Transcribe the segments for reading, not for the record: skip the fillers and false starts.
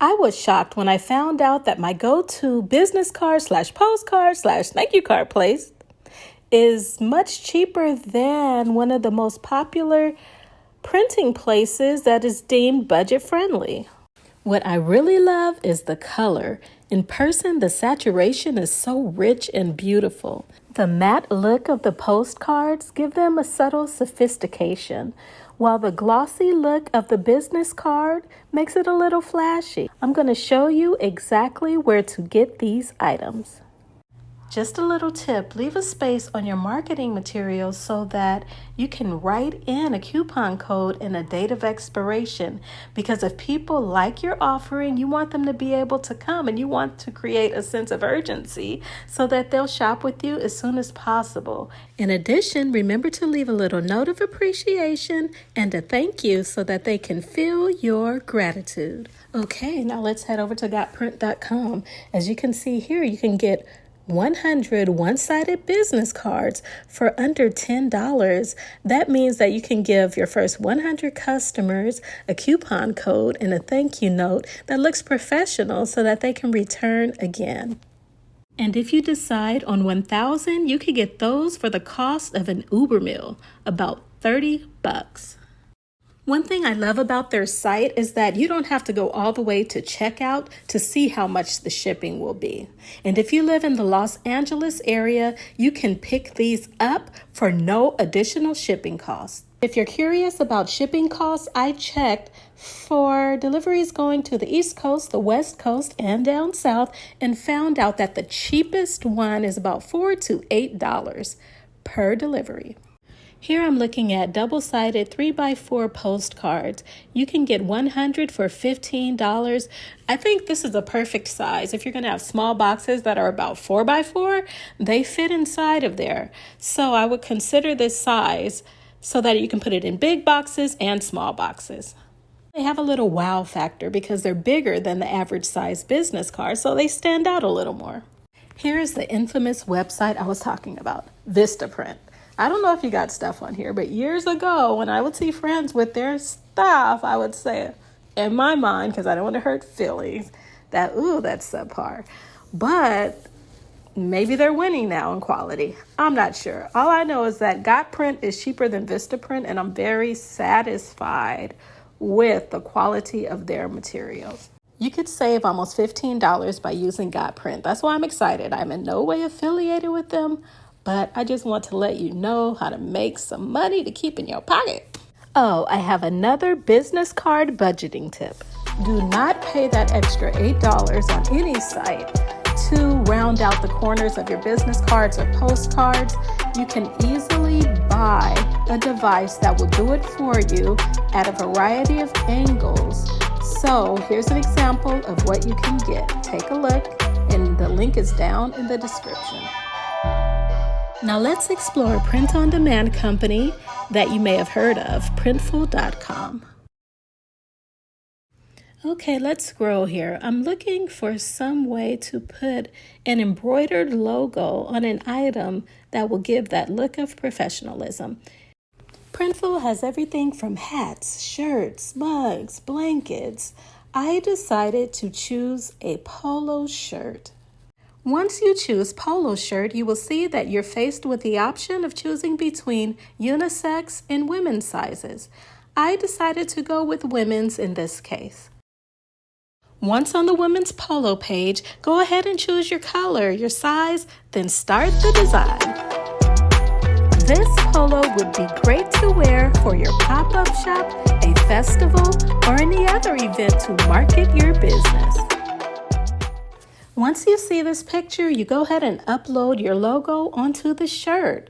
I was shocked when I found out that my go-to business card slash postcard slash thank you card place is much cheaper than one of the most popular printing places that is deemed budget friendly. What I really love is the color. In person, the saturation is so rich and beautiful. The matte look of the postcards give them a subtle sophistication, while the glossy look of the business card makes it a little flashy. I'm going to show you exactly where to get these items. Just a little tip, leave a space on your marketing materials so that you can write in a coupon code and a date of expiration. Because if people like your offering, you want them to be able to come and you want to create a sense of urgency so that they'll shop with you as soon as possible. In addition, remember to leave a little note of appreciation and a thank you so that they can feel your gratitude. Okay, now let's head over to gotprint.com. As you can see here, you can get 100 one-sided business cards for under $10. That means that you can give your first 100 customers a coupon code and a thank you note that looks professional so that they can return again. And if you decide on 1,000, you can get those for the cost of an Uber meal, about $30. One thing I love about their site is that you don't have to go all the way to checkout to see how much the shipping will be. And if you live in the Los Angeles area, you can pick these up for no additional shipping costs. If you're curious about shipping costs, I checked for deliveries going to the East Coast, the West Coast, and down south, and found out that the cheapest one is about $4 to $8 per delivery. Here I'm looking at double-sided 3x4 postcards. You can get 100 for $15. I think this is a perfect size. If you're going to have small boxes that are about 4x4, they fit inside of there. So I would consider this size so that you can put it in big boxes and small boxes. They have a little wow factor because they're bigger than the average size business card, so they stand out a little more. Here is the infamous website I was talking about, Vistaprint. I don't know if you got stuff on here, but years ago when I would see friends with their stuff, I would say in my mind, because I don't want to hurt feelings, that, ooh, that's subpar. But maybe they're winning now in quality. I'm not sure. All I know is that Gotprint is cheaper than Vistaprint, and I'm very satisfied with the quality of their materials. You could save almost $15 by using Gotprint. That's why I'm excited. I'm in no way affiliated with them, but I just want to let you know how to make some money to keep in your pocket. Oh, I have another business card budgeting tip. Do not pay that extra $8 on any site to round out the corners of your business cards or postcards. You can easily buy a device that will do it for you at a variety of angles. So here's an example of what you can get. Take a look, and the link is down in the description. Now let's explore a print-on-demand company that you may have heard of, Printful.com. Okay, let's scroll here. I'm looking for some way to put an embroidered logo on an item that will give that look of professionalism. Printful has everything from hats, shirts, mugs, blankets. I decided to choose a polo shirt. Once you choose polo shirt, you will see that you're faced with the option of choosing between unisex and women's sizes. I decided to go with women's in this case. Once on the women's polo page, go ahead and choose your color, your size, then start the design. This polo would be great to wear for your pop-up shop, a festival, or any other event to market your business. Once you see this picture, you go ahead and upload your logo onto the shirt.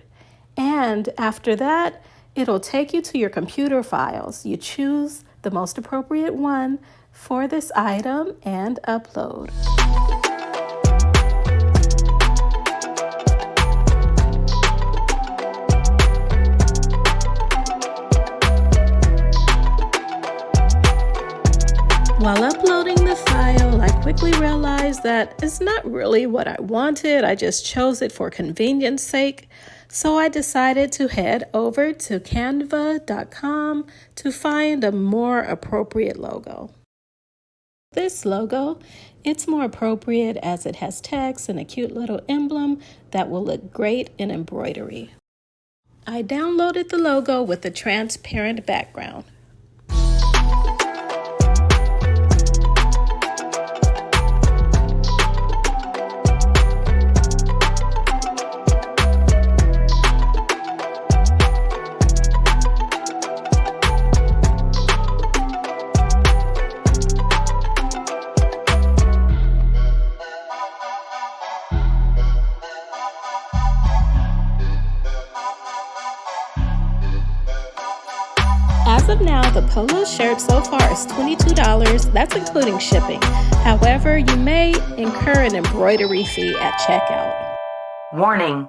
And after that, it'll take you to your computer files. You choose the most appropriate one for this item and upload. While uploading the file, I quickly realized that it's not really what I wanted. I just chose it for convenience sake. So I decided to head over to Canva.com to find a more appropriate logo. This logo, it's more appropriate as it has text and a cute little emblem that will look great in embroidery. I downloaded the logo with a transparent background. As of now, the polo shirt so far is $22. That's including shipping. However, you may incur an embroidery fee at checkout. Warning.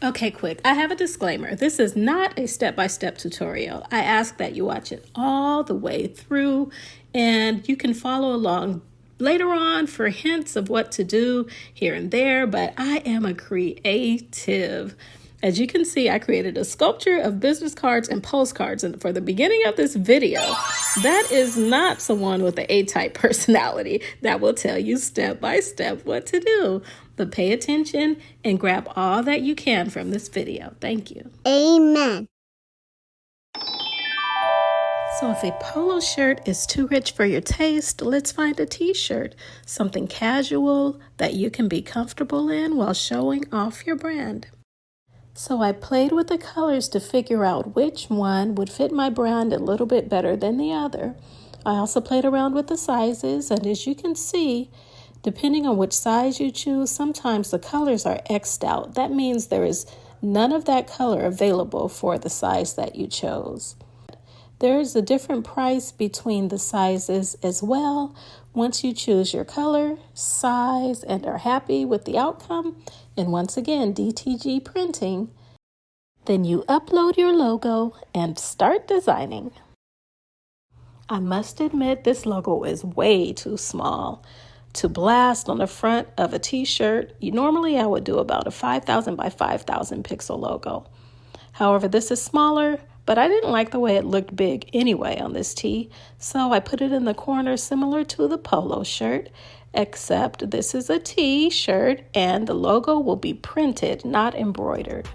Okay, quick. I have a disclaimer. This is not a step-by-step tutorial. I ask that you watch it all the way through, and you can follow along later on for hints of what to do here and there, but I am a creative. As you can see, I created a sculpture of business cards and postcards. And for the beginning of this video, that is not someone with the A-type personality that will tell you step by step what to do. But pay attention and grab all that you can from this video. Thank you. Amen. So if a polo shirt is too rich for your taste, let's find a t-shirt, something casual that you can be comfortable in while showing off your brand. So I played with the colors to figure out which one would fit my brand a little bit better than the other. I also played around with the sizes, and as you can see, depending on which size you choose, sometimes the colors are X'd out. That means there is none of that color available for the size that you chose. There is a different price between the sizes as well. Once you choose your color, size, and are happy with the outcome, and once again, DTG printing, then you upload your logo and start designing. I must admit this logo is way too small to blast on the front of a t-shirt. Normally I would do about a 5,000 by 5,000 pixel logo. However, this is smaller, but I didn't like the way it looked big anyway on this tee, so I put it in the corner similar to the polo shirt, except this is a t-shirt and the logo will be printed, not embroidered.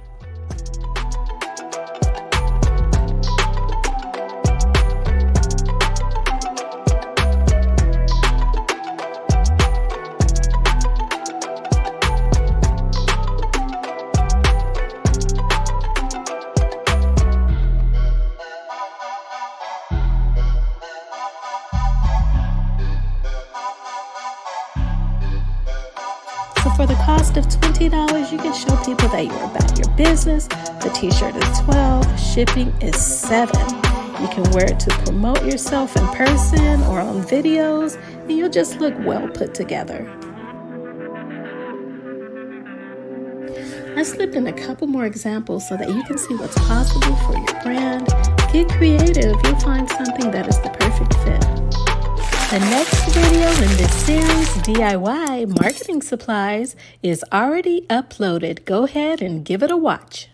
So for the cost of $20, you can show people that you're about your business. The t-shirt is $12, shipping is $7. You can wear it to promote yourself in person or on videos, and you'll just look well put together. I slipped in a couple more examples so that you can see what's possible for your brand. Get creative, you'll find something that is the perfect fit. The next video in this series, DIY Marketing Supplies, is already uploaded. Go ahead and give it a watch.